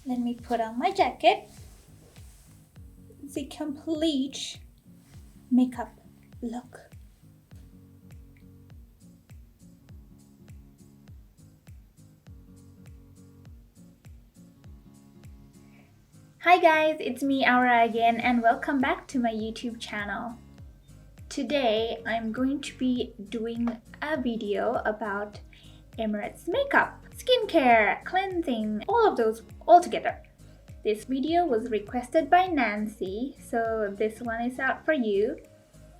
Let me put on my jacket. The complete makeup look. Hi guys, it's me Aura again and welcome back to my YouTube channel. Today I'm going to be doing a video about Emirates Makeup, skincare, cleansing, all of those all together. This video was requested by Nancy, so this one is out for you.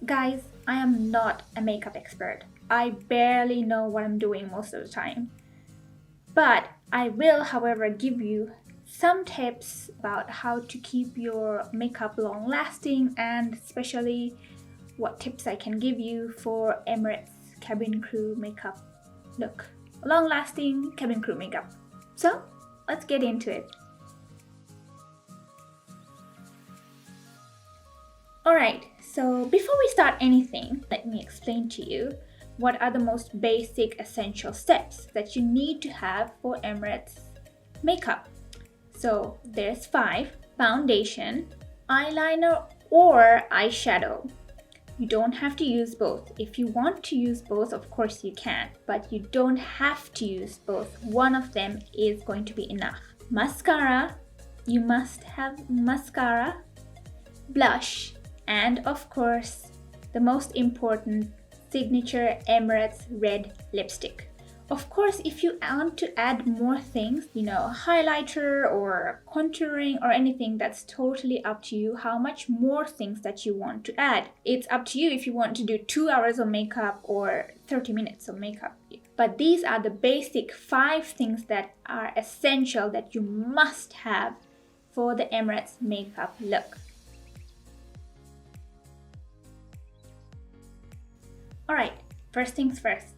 Guys, I am not a makeup expert. I barely know what I'm doing most of the time. But I will, however, give you some tips about how to keep your makeup long lasting, and especially what tips I can give you for Emirates cabin crew makeup look. Long lasting cabin crew makeup. So let's get into it. Alright, so before we start anything, let me explain to you what are the most basic essential steps that you need to have for Emirates makeup. So there's 5: foundation, eyeliner or eyeshadow. You don't have to use both. If you want to use both, of course you can, but you don't have to use both. One of them is going to be enough. Mascara, you must have mascara, blush, and of course the most important, signature Emirates Red Lipstick. Of course, if you want to add more things, highlighter or contouring or anything, that's totally up to you how much more things that you want to add. It's up to you if you want to do 2 hours of makeup or 30 minutes of makeup. But these are the basic 5 things that are essential that you must have for the Emirates makeup look. Alright, first things first.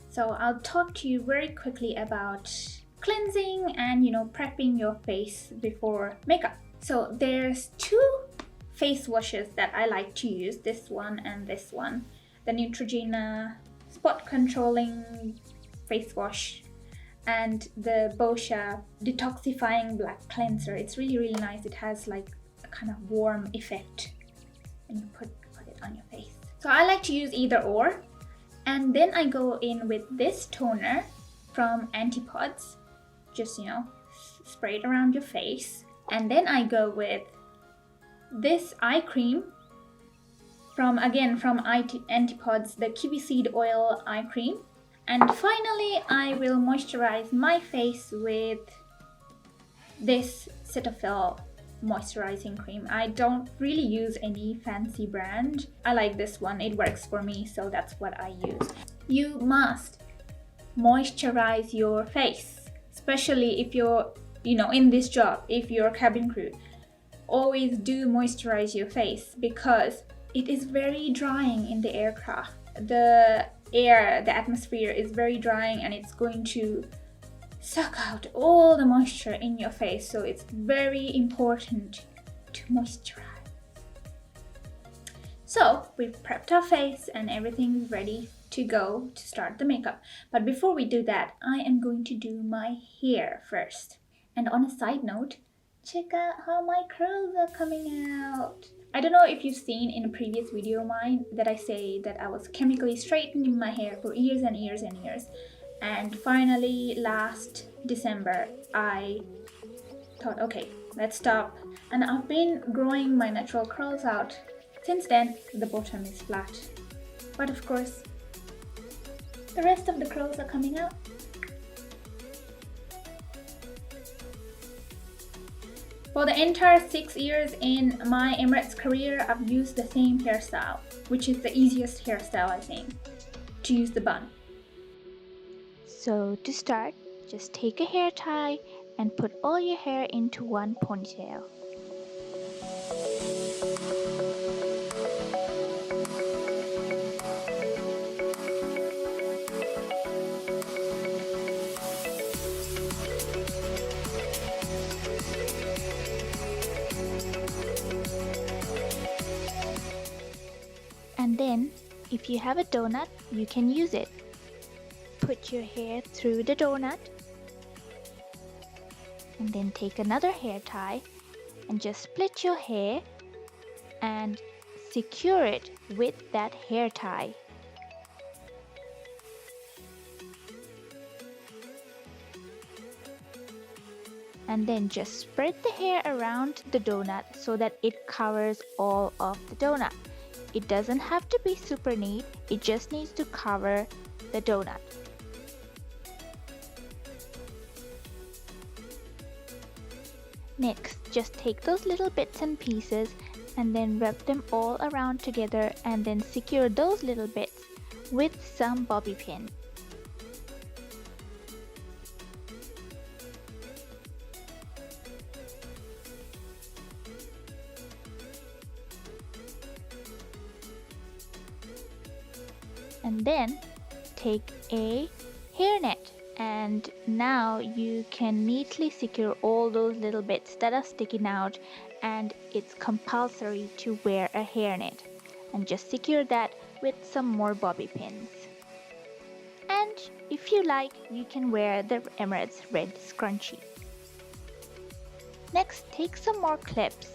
So I'll talk to you very quickly about cleansing and prepping your face before makeup. So there's 2 face washes that I like to use, this one and this one. The Neutrogena spot controlling face wash and the Boscia detoxifying black cleanser. It's really nice. It has like a kind of warm effect when you put it on your face. So I like to use either or. And then I go in with this toner from Antipodes, just spray it around your face. And then I go with this eye cream from Antipodes, the kiwi seed oil eye cream. And finally I will moisturize my face with this Cetaphil moisturizing cream. I don't really use any fancy brand. I like this one, it works for me, so that's what I use. You must moisturize your face, especially if you're in this job, if you're cabin crew. Always do moisturize your face because it is very drying in the aircraft. The atmosphere is very drying and it's going to suck out all the moisture in your face, so it's very important to moisturize. So we've prepped our face and everything's ready to go to start the makeup. But before we do that, I am going to do my hair first. And on a side note, check out how my curls are coming out. I don't know if you've seen in a previous video of mine that I say that I was chemically straightening my hair for years and years and years. And finally, last December, I thought, okay, let's stop. And I've been growing my natural curls out. Since then, the bottom is flat. But of course, the rest of the curls are coming out. For the entire 6 years in my Emirates career, I've used the same hairstyle, which is the easiest hairstyle, I think, to use the bun. So to start, just take a hair tie and put all your hair into one ponytail. And then, if you have a donut, you can use it. Put your hair through the donut And then take another hair tie and just split your hair and secure it with that hair tie. And then just spread the hair around the donut so that it covers all of the donut. It doesn't have to be super neat, it just needs to cover the donut. Next, just take those little bits and pieces and then wrap them all around together and then secure those little bits with some bobby pin. And then take a hairnet, and now you can neatly secure all those little bits that are sticking out, and it's compulsory to wear a hairnet, and just secure that with some more bobby pins. And if you like, you can wear the Emirates Red scrunchie. Next, take some more clips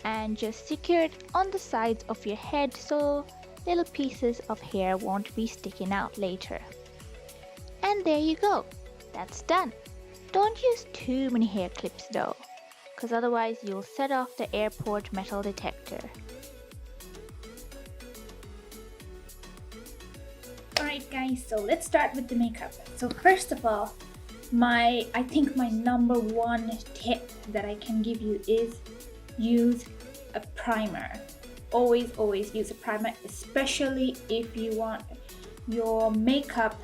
and just secure it on the sides of your head so little pieces of hair won't be sticking out later. And there you go, that's done. Don't use too many hair clips though, because otherwise you'll set off the airport metal detector. Alright guys, so let's start with the makeup. So first of all, I think my number one tip that I can give you is use a primer. Always use a primer, especially if you want your makeup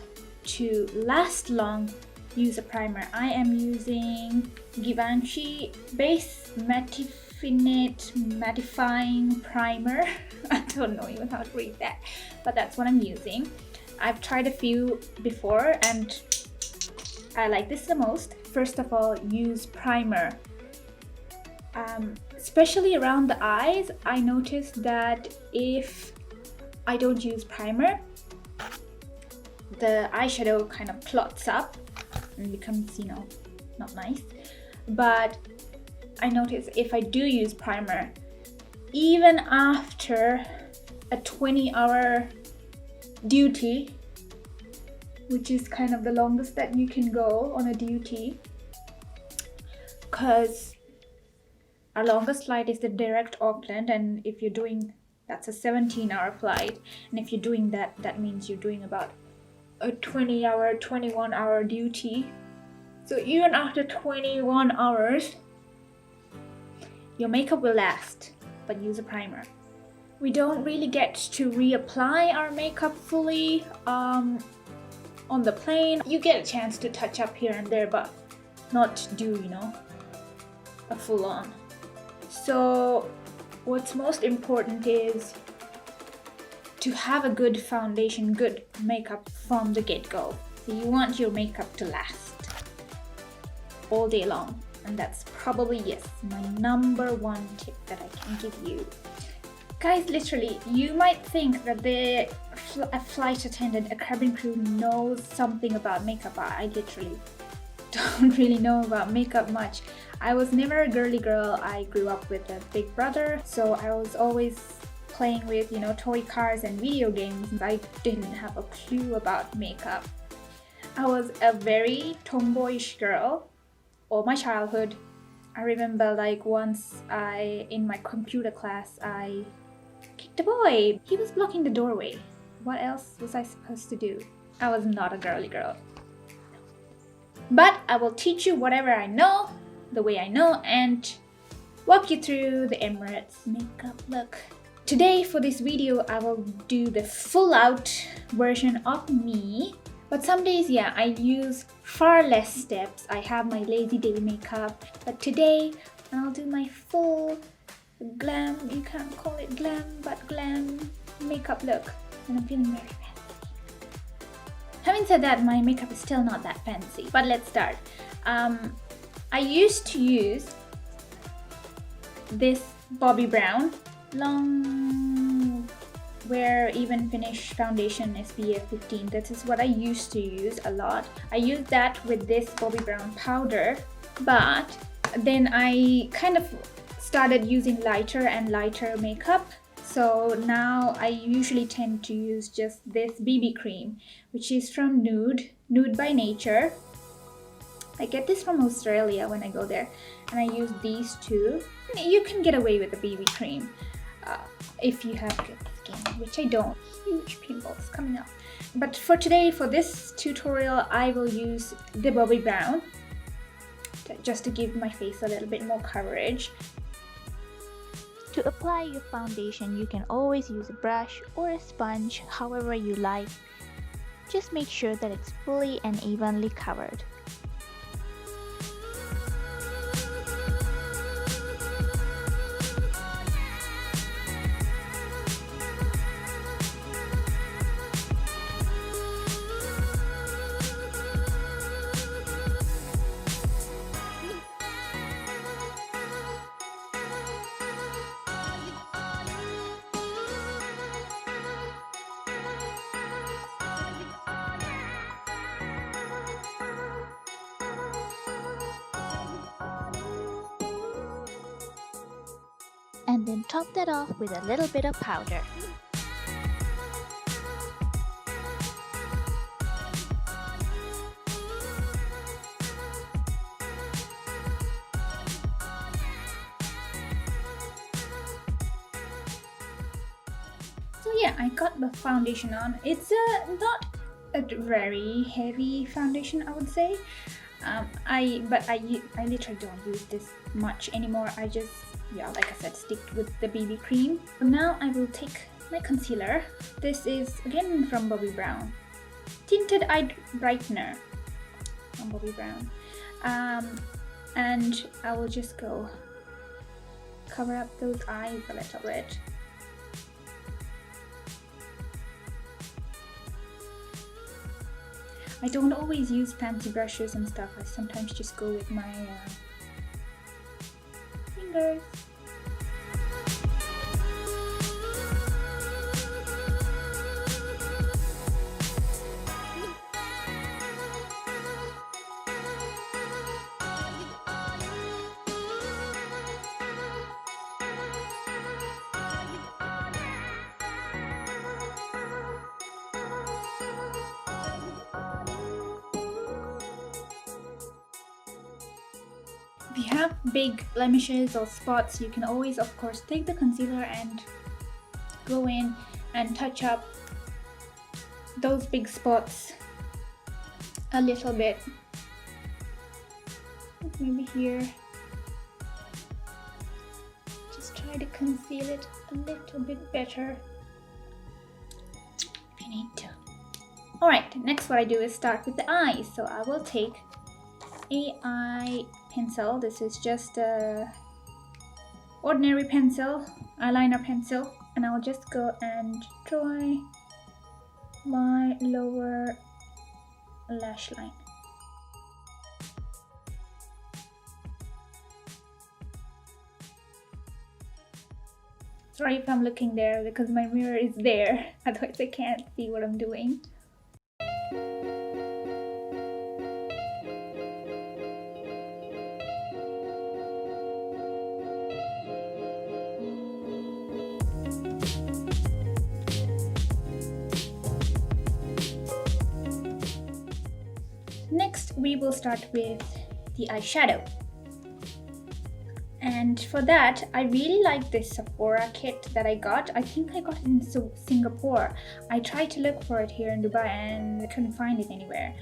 to last long. Use a primer. I am using Givenchy Base Mattifying Primer. I don't know even how to read that, but that's what I'm using. I've tried a few before and I like this the most. First of all, use primer. Especially around the eyes, I noticed that if I don't use primer, the eyeshadow kind of clots up and becomes, not nice. But I noticed if I do use primer, even after a 20-hour duty, which is kind of the longest that you can go on a duty, because our longest flight is the direct Auckland, and if you're doing, that's a 17-hour flight, and if you're doing that, that means you're doing about a 20-hour, 21-hour duty. So even after 21 hours, your makeup will last, but use a primer. We don't really get to reapply our makeup fully on the plane. You get a chance to touch up here and there, but not do, a full-on. So what's most important is to have a good foundation, good makeup from the get-go. So you want your makeup to last all day long, and that's probably, yes, my number one tip that I can give you. Guys, literally, you might think that a flight attendant, a cabin crew knows something about makeup. I literally don't really know about makeup much. I was never a girly girl. I grew up with a big brother, so I was always playing with, toy cars and video games. I didn't have a clue about makeup. I was a very tomboyish girl all my childhood. I remember once in my computer class, I kicked a boy. He was blocking the doorway. What else was I supposed to do? I was not a girly girl. But I will teach you whatever I know, the way I know, and walk you through the Emirates makeup look. Today for this video, I will do the full out version of me. But some days, yeah, I use far less steps. I have my lazy day makeup. But today, I'll do my full glam, you can't call it glam, but glam makeup look. And I'm feeling very fancy. Having said that, my makeup is still not that fancy. But let's start. I used to use this Bobbi Brown long wear even finish foundation SPF 15. This is what I used to use a lot. I used that with this Bobbi Brown powder but then I kind of started using lighter and lighter makeup. So now I usually tend to use just this BB cream, which is from Nude by Nature. I get this from Australia when I go there, and I use these two. You can get away with the BB cream if you have good skin, which I don't. Huge pimples coming up. But for today, for this tutorial, I will use the Bobbi Brown just to give my face a little bit more coverage. To apply your foundation, you can always use a brush or a sponge, however you like. Just make sure that it's fully and evenly covered. And then top that off with a little bit of powder. So yeah, I got the foundation on. It's not a very heavy foundation, I would say. I literally don't use this much anymore. I just, yeah, like I said, stick with the BB cream. Now I will take my concealer. This is again from Bobbi Brown, Tinted Eye Brightener from Bobbi Brown, and I will just go cover up those eyes a little bit. I don't always use fancy brushes and stuff. I sometimes just go with my fingers. If you have big blemishes or spots, you can always, of course, take the concealer and go in and touch up those big spots a little bit. Maybe here. Just try to conceal it a little bit better if you need to. Alright, next what I do is start with the eyes. So I will take a eye pencil. This is just a ordinary pencil, eyeliner pencil, and I'll just go and draw my lower lash line. Sorry if I'm looking there because my mirror is there, otherwise I can't see what I'm doing. Next, we will start with the eyeshadow. And for that, I really like this Sephora kit that I got. I think I got it in Singapore. I tried to look for it here in Dubai and I couldn't find it anywhere.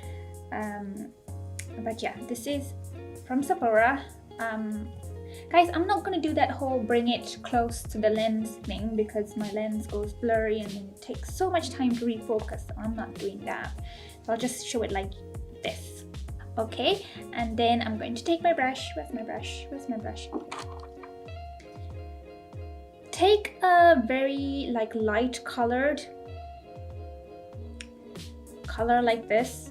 But yeah, this is from Sephora. Guys, I'm not gonna do that whole bring it close to the lens thing because my lens goes blurry and it takes so much time to refocus. So I'm not doing that. So I'll just show it like this. Okay, and then I'm going to take my brush. Where's my brush? Where's my brush? Take a very light colored color like this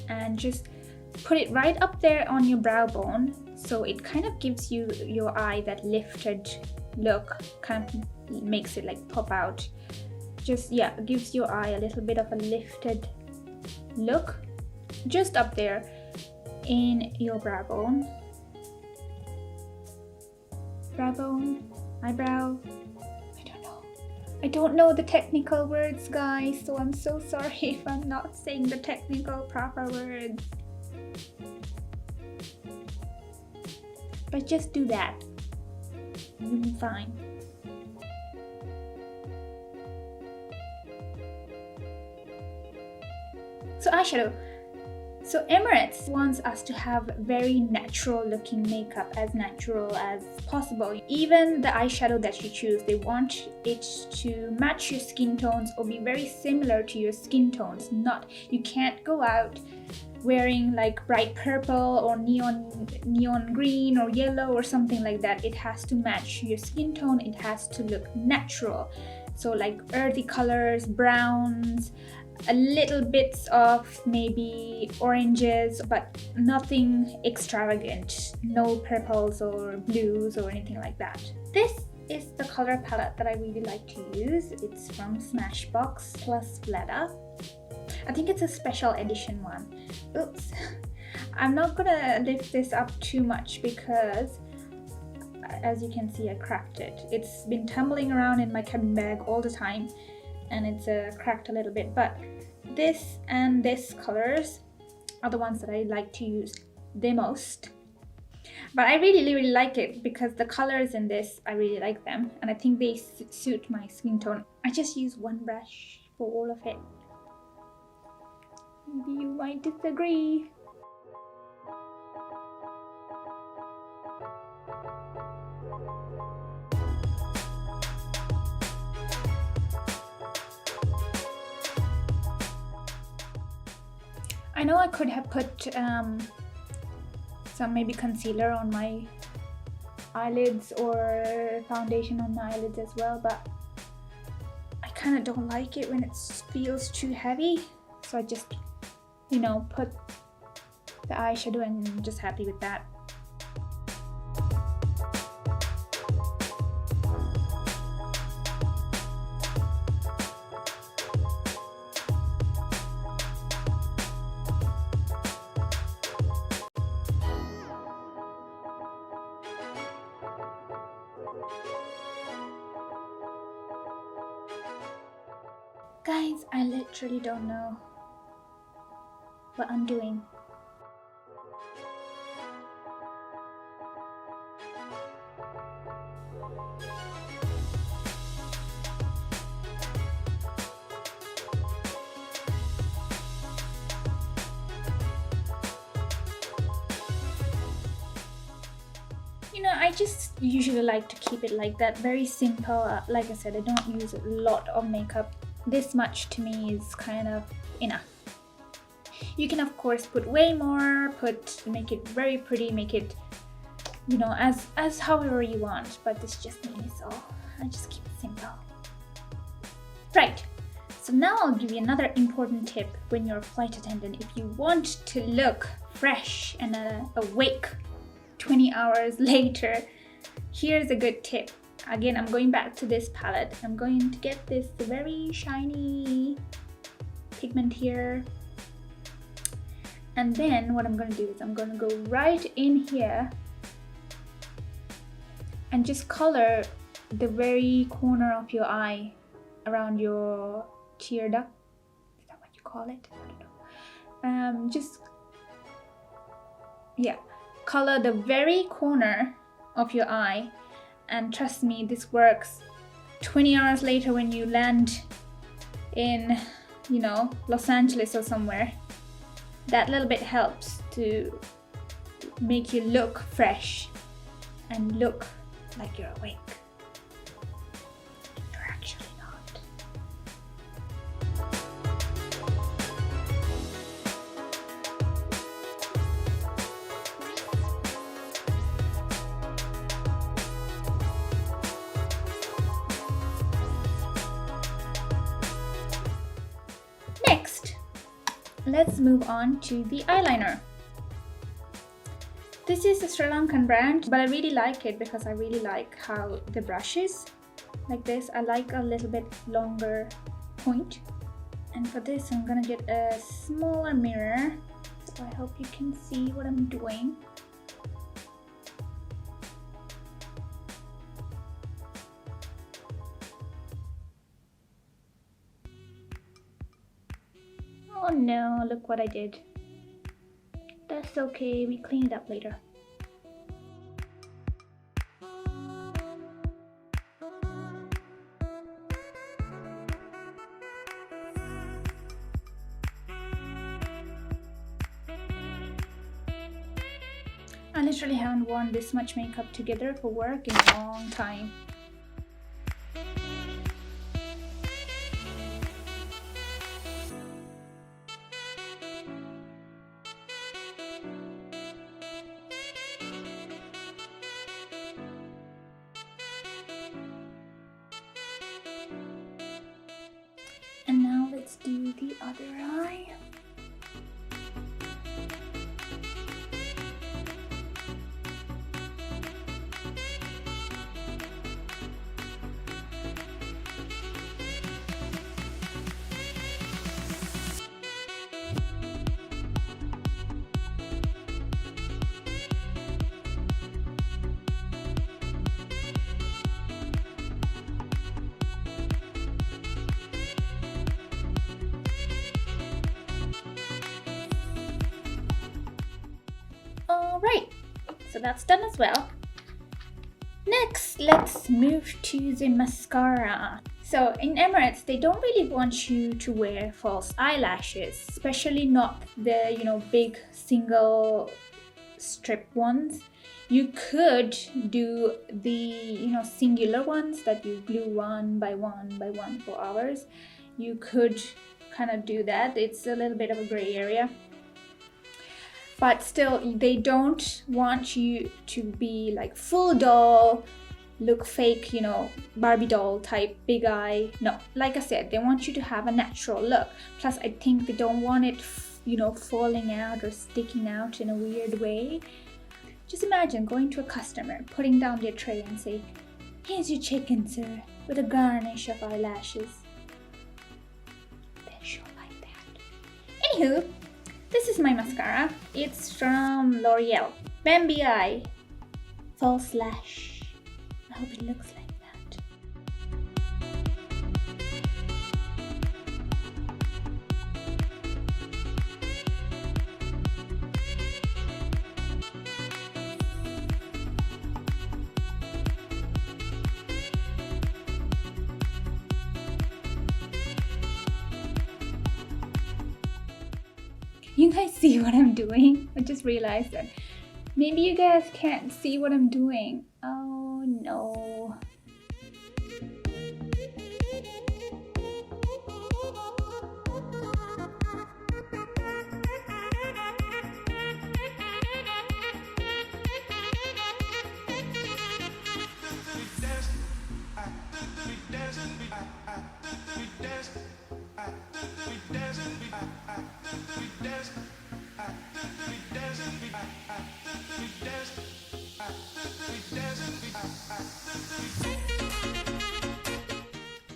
and just put it right up there on your brow bone, so it kind of gives you your eye that lifted look, kind of makes it like pop out. Just, yeah, gives your eye a little bit of a lifted look just up there. in your brow bone. Brow bone, eyebrow. I don't know the technical words, guys, so I'm so sorry if I'm not saying the technical proper words. But just do that. You'll be fine. So eyeshadow. So Emirates wants us to have very natural looking makeup, as natural as possible. Even the eyeshadow that you choose, they want it to match your skin tones or be very similar to your skin tones. You can't go out wearing like bright purple or neon green or yellow or something like that. It has to match your skin tone. It has to look natural. So like earthy colors, browns, a little bits of maybe oranges, but nothing extravagant. No purples or blues or anything like that. This is the color palette that I really like to use. It's from Smashbox plus Fleda. I think it's a special edition one. Oops. I'm not gonna lift this up too much because as you can see, I cracked it. It's been tumbling around in my cabin bag all the time and it's cracked a little bit, but this and this colors are the ones that I like to use the most. But I really like it because the colors in this, I really like them and I think they suit my skin tone. I just use one brush for all of it. Maybe you might disagree. I know I could have put some maybe concealer on my eyelids or foundation on my eyelids as well, but I kind of don't like it when it feels too heavy, so I just, you know, put the eyeshadow and I'm just happy with that. Guys, I literally don't know what I'm doing. You know, I just usually like to keep it like that, very simple. Like I said, I don't use a lot of makeup. This much to me is kind of enough. You can of course put way more, make it very pretty, make it, you know, as however you want, but it's just me, so I just keep it simple. Right, so now I'll give you another important tip when you're a flight attendant. If you want to look fresh and awake 20 hours later, here's a good tip. Again, I'm going back to this palette. I'm going to get this very shiny pigment here. And then what I'm going to do is I'm going to go right in here and just color the very corner of your eye around your tear duct. Is that what you call it? I don't know. Color the very corner of your eye. And trust me, this works. 20 hours later when you land in, you know, Los Angeles or somewhere, that little bit helps to make you look fresh and look like you're awake. You're actually not. Next, let's move on to the eyeliner. This is a Sri Lankan brand, but I really like it because I really like how the brush is like this. I like a little bit longer point. And for this, I'm gonna get a smaller mirror. So I hope you can see what I'm doing. Oh no, look what I did. That's okay, we clean it up later. I literally haven't worn this much makeup together for work in a long time. And now let's do the other eye. Alright, so that's done as well. Next, let's move to the mascara. So in Emirates, they don't really want you to wear false eyelashes, especially not the, big single strip ones. You could do the, singular ones that you glue one by one for hours. You could kind of do that. It's a little bit of a gray area. But still, they don't want you to be like full doll, look fake, Barbie doll type, big eye. No, like I said, they want you to have a natural look. Plus, I think they don't want it, falling out or sticking out in a weird way. Just imagine going to a customer, putting down their tray and say, "Here's your chicken, sir, with a garnish of eyelashes." They're sure like that. Anywho, this is my mascara. It's from L'Oreal. Bambi Eye False Lash. I hope it looks like that. You guys see what I'm doing? I just realized that maybe you guys can't see what I'm doing. Oh no.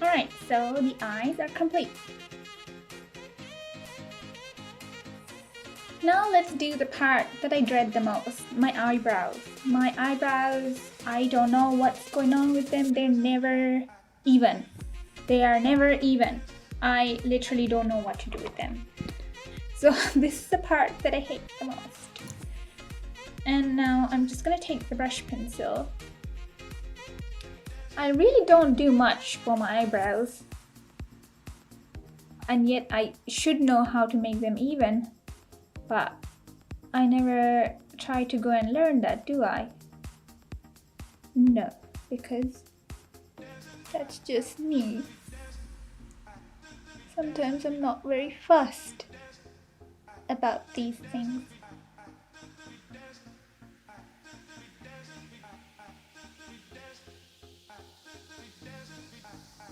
Alright, so the eyes are complete. Now let's do the part that I dread the most, my eyebrows. My eyebrows, I don't know what's going on with them. They're never even. They are never even. I literally don't know what to do with them. So this is the part that I hate the most. And now I'm just gonna take the brush pencil. I really don't do much for my eyebrows. And yet I should know how to make them even. But I never try to go and learn that, do I? No, because that's just me. Sometimes I'm not very fussed about these things.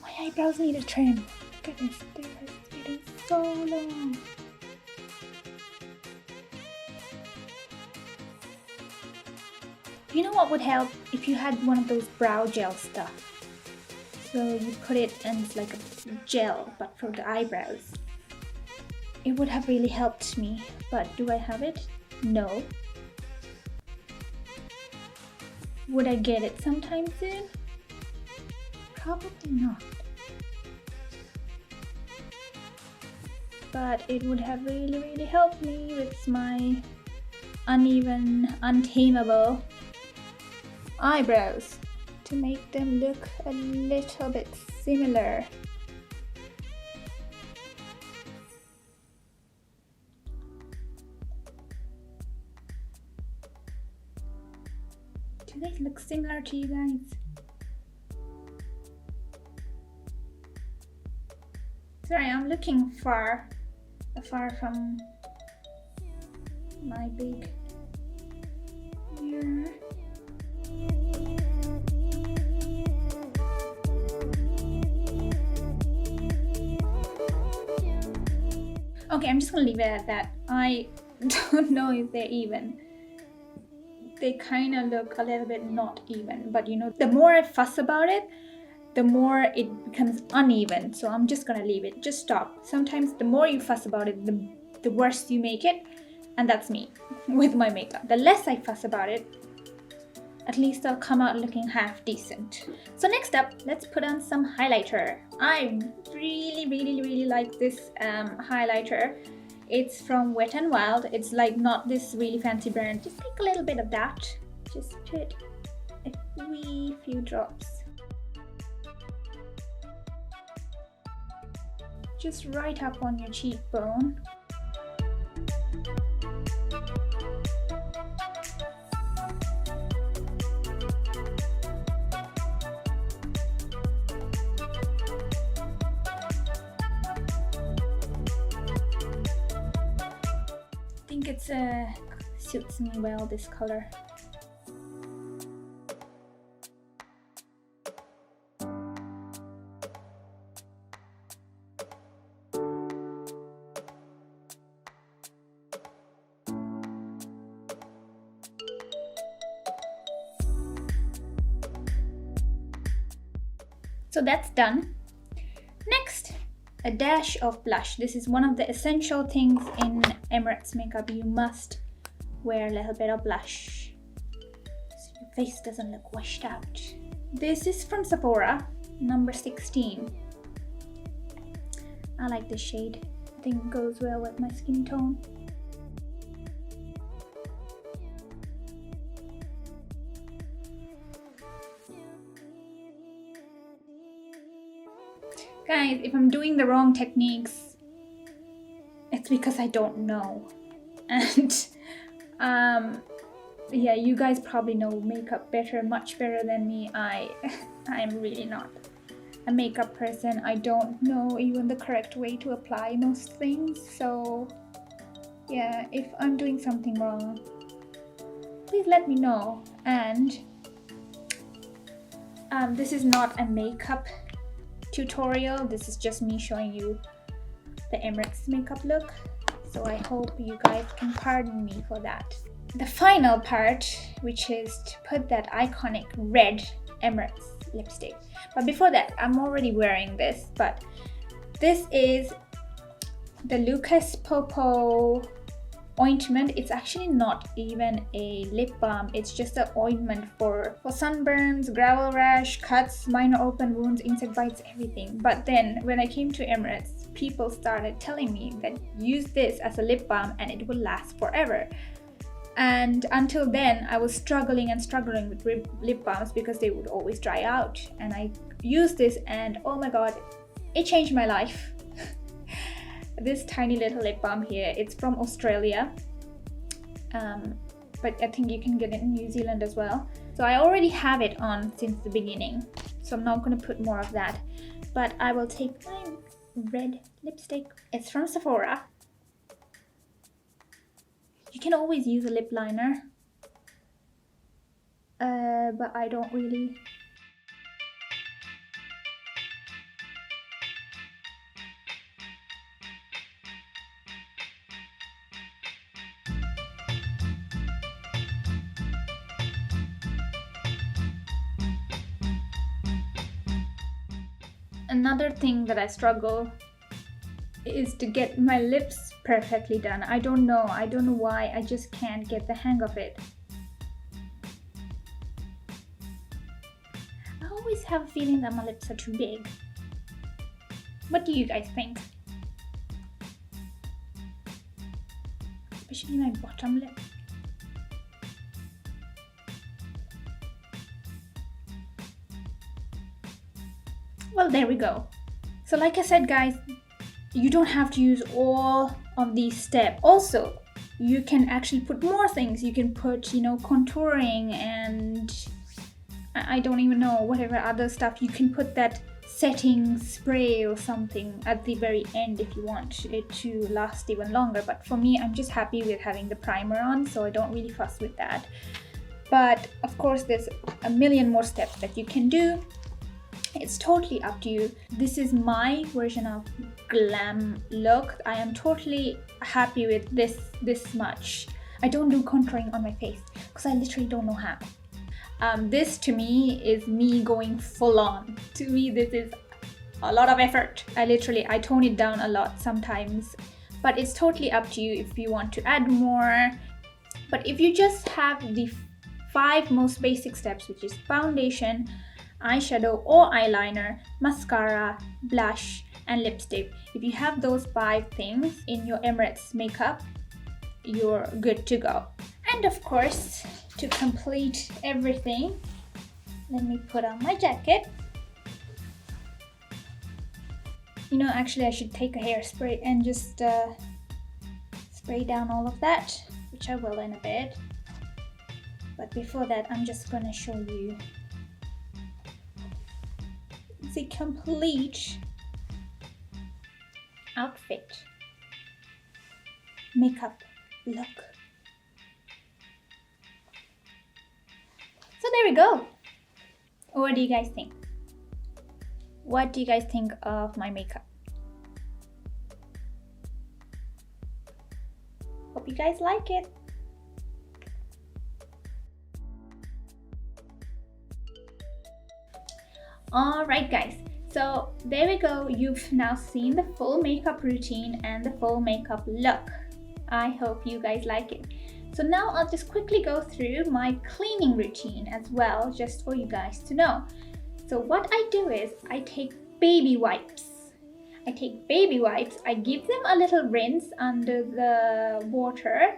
My eyebrows need a trim. Look at this, they're getting so long. You know what would help? If you had one of those brow gel stuff. So you put it and it's like a gel, but for the eyebrows. it would have really helped me. But do I have it? No. Would I get it sometime soon? Probably not. But it would have really helped me with my uneven, untamable eyebrows to make them look a little bit similar. Do they look similar to you guys? Sorry, I'm looking far from my big mirror. Okay, I'm just gonna leave it at that. I don't know if they're even. They kind of look a little bit not even, but you know, the more I fuss about it, the more it becomes uneven. So I'm just gonna leave it. Just stop. Sometimes the more you fuss about it, the worse you make it. And that's me with my makeup. The less I fuss about it, at least I'll come out looking half decent. So next up, let's put on some highlighter. I really like this highlighter. It's from Wet n Wild. It's like not this really fancy brand. Just take a little bit of that. Just put a wee few drops. Just right up on your cheekbone. I think it suits me well, this color. So that's done. Next, a dash of blush. This is one of the essential things in Emirates makeup. You must wear a little bit of blush so your face doesn't look washed out. This is from Sephora, number 16. I like this shade. I think it goes well with my skin tone. Guys, if I'm doing the wrong techniques, it's because I don't know. And yeah, you guys probably know makeup better, much better than me. I'm really not a makeup person. I don't know even the correct way to apply most things. So yeah, if I'm doing something wrong, please let me know. And this is not a makeup tutorial. This is just me showing you the Emirates makeup look. So I hope you guys can pardon me for that. The final part, which is to put that iconic red Emirates lipstick. But before that, I'm already wearing this, but this is the Lucas Popo ointment. It's actually not even a lip balm. It's just an ointment for sunburns, gravel rash, cuts, minor open wounds, insect bites, everything. But then when I came to Emirates, people started telling me that use this as a lip balm and it will last forever. And until then, I was struggling with lip balms because they would always dry out. And I used this and oh my god, it changed my life. This tiny little lip balm here, it's from Australia, but I think you can get it in New Zealand as well. So I already have it on since the beginning, so I'm not going to put more of that, but I will take my red lipstick. It's from Sephora. You can always use a lip liner, but I don't really. Another thing that I struggle is to get my lips perfectly done. I don't know why, I just can't get the hang of it. I always have a feeling that my lips are too big. What do you guys think? Especially my bottom lip. Well, there we go. So like I said, guys, you don't have to use all of these steps. Also, you can actually put more things. You can put, contouring and I don't even know, whatever other stuff. You can put that setting spray or something at the very end if you want it to last even longer. But for me, I'm just happy with having the primer on, so I don't really fuss with that. But of course, there's a million more steps that you can do. It's totally up to you. This is my version of glam look. I am totally happy with this much. I don't do contouring on my face because I literally don't know how. This to me is me going full on. To me, this is a lot of effort. I tone it down a lot sometimes, but it's totally up to you if you want to add more. But if you just have the 5 most basic steps, which is foundation, eyeshadow or eyeliner, mascara, blush, and lipstick. If you have those 5 things in your Emirates makeup, you're good to go. And of course, to complete everything, let me put on my jacket. Actually I should take a hairspray and just spray down all of that, which I will in a bit. But before that, I'm just gonna show you the complete outfit makeup look. So there we go. What do you guys think? What do you guys think of my makeup? Hope you guys like it. Alright guys, so there we go. You've now seen the full makeup routine and the full makeup look. I hope you guys like it. So now I'll just quickly go through my cleaning routine as well, just for you guys to know. So what I do is I take baby wipes. I give them a little rinse under the water,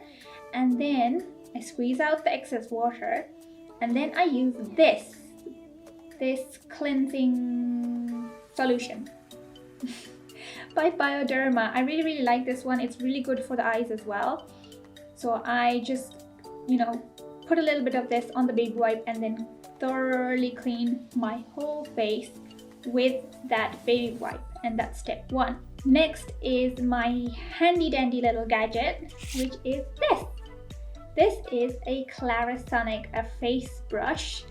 and then I squeeze out the excess water, and then I use this cleansing solution by Bioderma. I really like this one. It's really good for the eyes as well. So I just put a little bit of this on the baby wipe and then thoroughly clean my whole face with that baby wipe, and that's step 1. Next is my handy dandy little gadget, which is this is a Clarisonic face brush.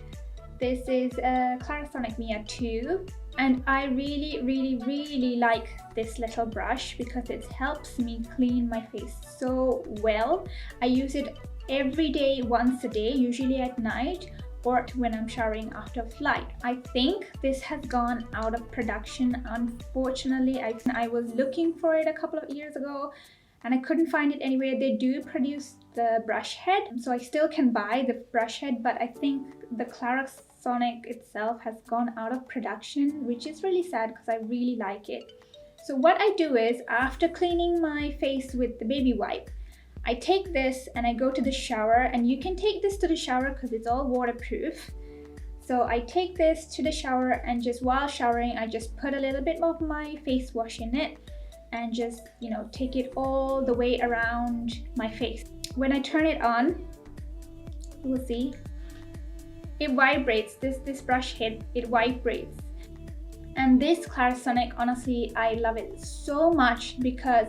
This is a Clarisonic Mia 2, and I really like this little brush because it helps me clean my face so well. I use it every day, once a day, usually at night or when I'm showering after flight. I think this has gone out of production, unfortunately. I was looking for it a couple of years ago and I couldn't find it anywhere. They do produce the brush head, so I still can buy the brush head, but I think the Clarisonic itself has gone out of production, which is really sad because I really like it. So what I do is, after cleaning my face with the baby wipe, I take this and I go to the shower, and you can take this to the shower because it's all waterproof. So I take this to the shower, and just while showering, I just put a little bit of my face wash in it and just, take it all the way around my face. When I turn it on, you will see it vibrates. This brush head, it vibrates. And this Clarisonic, honestly, I love it so much because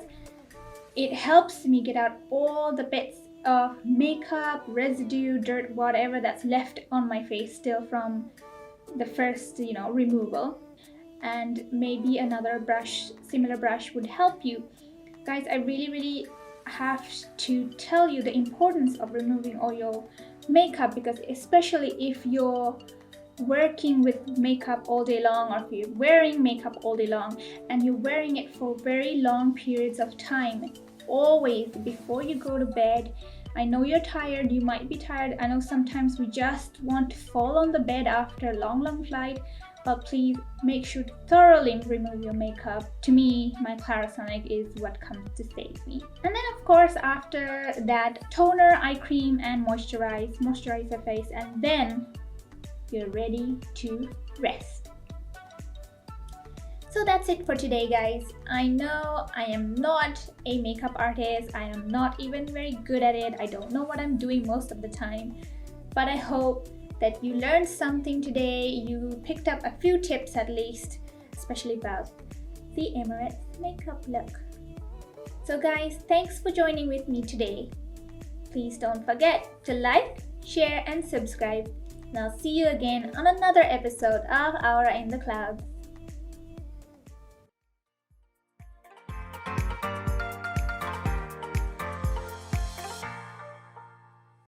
it helps me get out all the bits of makeup, residue, dirt, whatever that's left on my face still from the first, removal. And maybe another brush, similar brush would help you. Guys, I really have to tell you the importance of removing all your makeup, because especially if your working with makeup all day long, or if you're wearing makeup all day long and you're wearing it for very long periods of time, always before you go to bed, I know you're tired, you might be tired, I know sometimes we just want to fall on the bed after a long flight, but please make sure to thoroughly remove your makeup. To me, my Clarisonic is what comes to save me. And then of course after that, toner, eye cream and moisturize your face, and then you're ready to rest. So that's it for today, guys. I know I am not a makeup artist. I am not even very good at it. I don't know what I'm doing most of the time. But I hope that you learned something today. You picked up a few tips at least, especially about the Emirates makeup look. So guys, thanks for joining with me today. Please don't forget to like, share and subscribe. And I'll see you again on another episode of Aura in the Clouds.